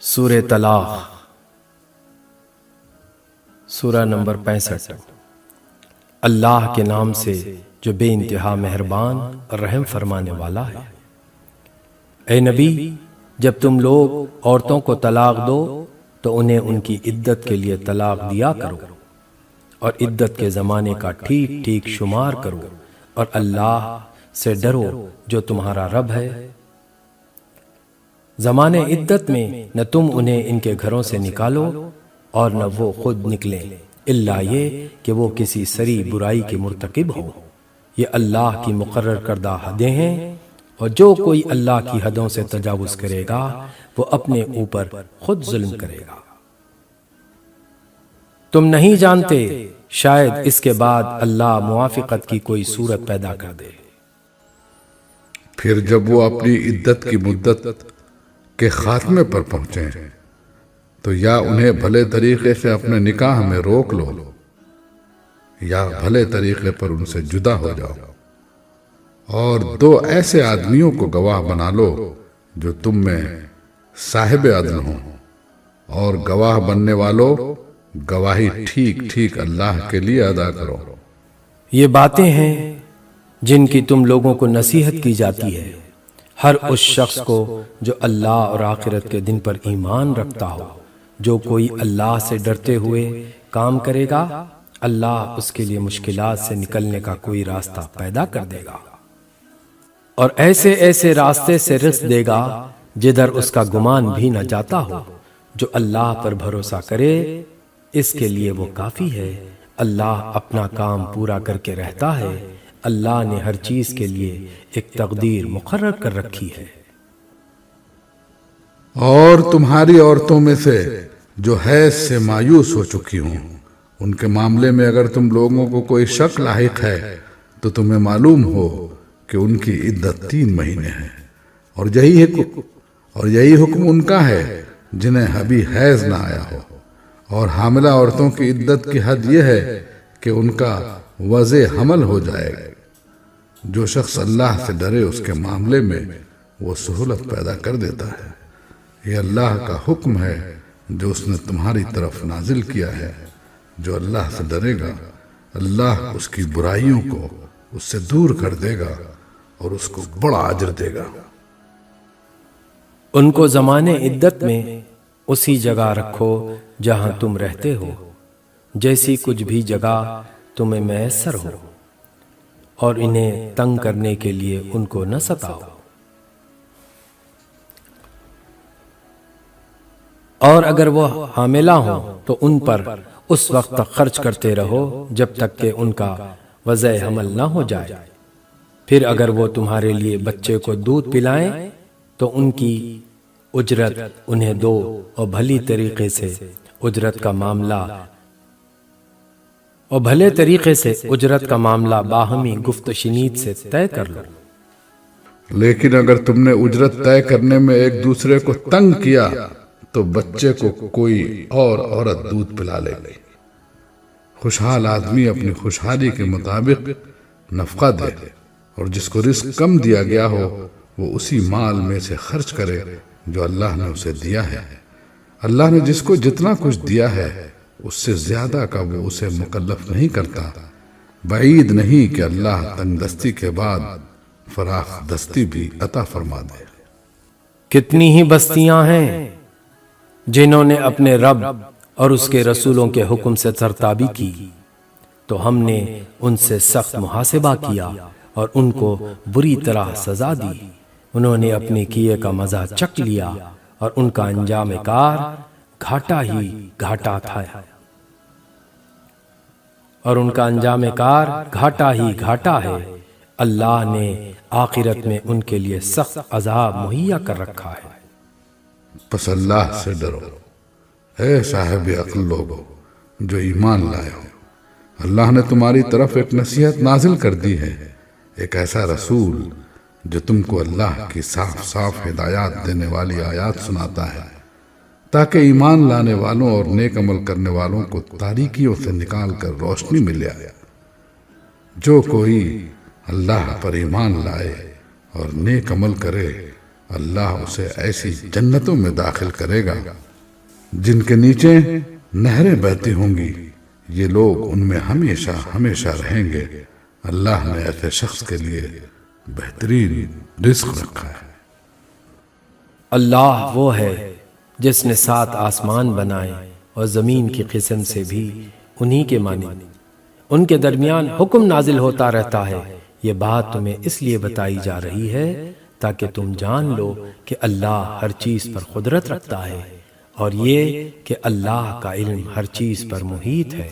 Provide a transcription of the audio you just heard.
سورہ طلاق سورہ نمبر 65۔ اللہ کے نام سے جو بے انتہا مہربان اور رحم فرمانے والا ہے۔ اے نبی، جب تم لوگ عورتوں کو طلاق دو تو انہیں ان کی عدت کے لیے طلاق دیا کرو اور عدت کے زمانے کا ٹھیک ٹھیک شمار کرو اور اللہ سے ڈرو جو تمہارا رب ہے۔ زمانے عدت میں نہ تم انہیں ان کے گھروں سے نکالو اور نہ وہ خود نکلیں، الا یہ کہ وہ کسی سری برائی کے مرتکب ہو۔ یہ اللہ کی مقرر کردہ حدیں ہیں، اور جو کوئی اللہ کی حدوں سے تجاوز کرے گا وہ اپنے اوپر خود ظلم کرے گا۔ تم نہیں جانتے شاید اس کے بعد اللہ موافقت کی کوئی صورت پیدا کر دے۔ پھر جب وہ اپنی عدت کی مدت کے خاتمے پر پہنچیں تو یا انہیں بھلے طریقے سے اپنے نکاح میں روک لو یا بھلے طریقے پر ان سے جدا ہو جاؤ، اور دو ایسے آدمیوں کو گواہ بنا لو جو تم میں صاحب عدل ہوں، اور گواہ بننے والوں گواہی ٹھیک ٹھیک اللہ کے لیے ادا کرو۔ یہ باتیں ہیں جن کی تم لوگوں کو نصیحت کی جاتی ہے، ہر اس شخص کو جو اللہ اور آخرت کے دن پر ایمان رکھتا ہو۔ جو کوئی اللہ سے ڈرتے ہوئے کام کرے گا، اللہ اس کے لیے مشکلات سے نکلنے کا کوئی راستہ پیدا کر دے گا، اور ایسے ایسے راستے سے رزق دے گا جدھر اس کا گمان بھی نہ جاتا ہو۔ جو اللہ پر بھروسہ کرے اس کے لیے وہ کافی ہے۔ اللہ اپنا کام پورا کر کے رہتا ہے۔ اللہ نے ہر چیز کے لیے ایک تقدیر مقرر کر رکھی ہے۔ اور تمہاری عورتوں میں سے جو حیض سے مایوس ہو چکی ہوں، ان کے معاملے میں اگر تم لوگوں کو کوئی شک لاحق ہے تو تمہیں معلوم ہو کہ ان کی عدت 3 مہینے ہے، اور یہی حکم ان کا ہے جنہیں ابھی حیض نہ آیا ہو۔ اور حاملہ عورتوں کی عدت کی حد یہ ہے کہ ان کا وضع حمل ہو جائے گا۔ جو شخص اللہ سے ڈرے اس کے معاملے میں وہ سہولت پیدا کر دیتا ہے۔ یہ اللہ کا حکم ہے جو اس نے تمہاری طرف نازل کیا ہے۔ جو اللہ سے ڈرے گا اللہ اس کی برائیوں کو اس سے دور کر دے گا اور اس کو بڑا اجر دے گا۔ ان کو زمانے عدت میں اسی جگہ رکھو جہاں تم رہتے ہو، جیسی کچھ بھی جگہ تمہیں میسر ہو، اور انہیں تنگ کرنے کے لیے ان کو نہ ستاؤ۔ اور اگر وہ حاملہ ہوں تو ان پر اس وقت تک خرچ کرتے رہو جب تک کہ ان کا وضع حمل نہ ہو جائے۔ پھر اگر وہ تمہارے لیے بچے کو دودھ پلائیں تو ان کی اجرت انہیں دو، اور بھلی طریقے سے اجرت کا معاملہ باہمی گفت و شنید سے طے کر لو۔ لیکن اگر تم نے اجرت طے کرنے میں ایک دوسرے کو تنگ کیا تو بچے کو کوئی اور عورت دودھ پلا لے گی۔ خوشحال آدمی اپنی خوشحالی کے مطابق نفقہ دے، اور جس کو رزق کم دیا گیا ہو وہ اسی مال میں سے خرچ کرے جو اللہ نے اسے دیا ہے۔ اللہ نے جس کو جتنا کچھ دیا ہے اس سے زیادہ کا وہ اسے مکلف نہیں کرتا۔ بعید نہیں کہ اللہ تنگ دستی کے بعد فراخ دستی بھی عطا فرما دے۔ کتنی ہی بستیاں ہیں جنہوں نے اپنے رب اور اس کے رسولوں کے حکم سے سرتابی کی، تو ہم نے ان سے سخت محاسبہ کیا اور ان کو بری طرح سزا دی۔ انہوں نے اپنے کیے کا مزہ چکھ لیا اور ان کا انجام کار گھاٹا ہی گھاٹا تھا، ہے۔ اللہ نے آخرت میں ان کے لیے سخت عذاب مہیا کر رکھا ہے۔ پس اللہ سے ڈرو اے صاحب عقل لوگو جو ایمان لائے ہو۔ اللہ نے تمہاری طرف ایک نصیحت نازل کر دی ہے، ایک ایسا رسول جو تم کو اللہ کی صاف صاف ہدایات دینے والی آیات سناتا ہے، تاکہ ایمان لانے والوں اور نیک عمل کرنے والوں کو تاریکیوں سے نکال کر روشنی مل جائے۔ جو کوئی اللہ پر ایمان لائے اور نیک عمل کرے، اللہ اسے ایسی جنتوں میں داخل کرے گا جن کے نیچے نہریں بہتی ہوں گی، یہ لوگ ان میں ہمیشہ ہمیشہ رہیں گے۔ اللہ نے ایسے شخص کے لیے بہترین رزق رکھا ہے۔ اللہ وہ ہے جس نے 7 آسمان بنائے اور زمین کی قسم سے بھی انہی کے مانند، ان کے درمیان حکم نازل ہوتا رہتا ہے۔ یہ بات تمہیں اس لیے بتائی جا رہی ہے تاکہ تم جان لو کہ اللہ ہر چیز پر قدرت رکھتا ہے، اور یہ کہ اللہ کا علم ہر چیز پر محیط ہے۔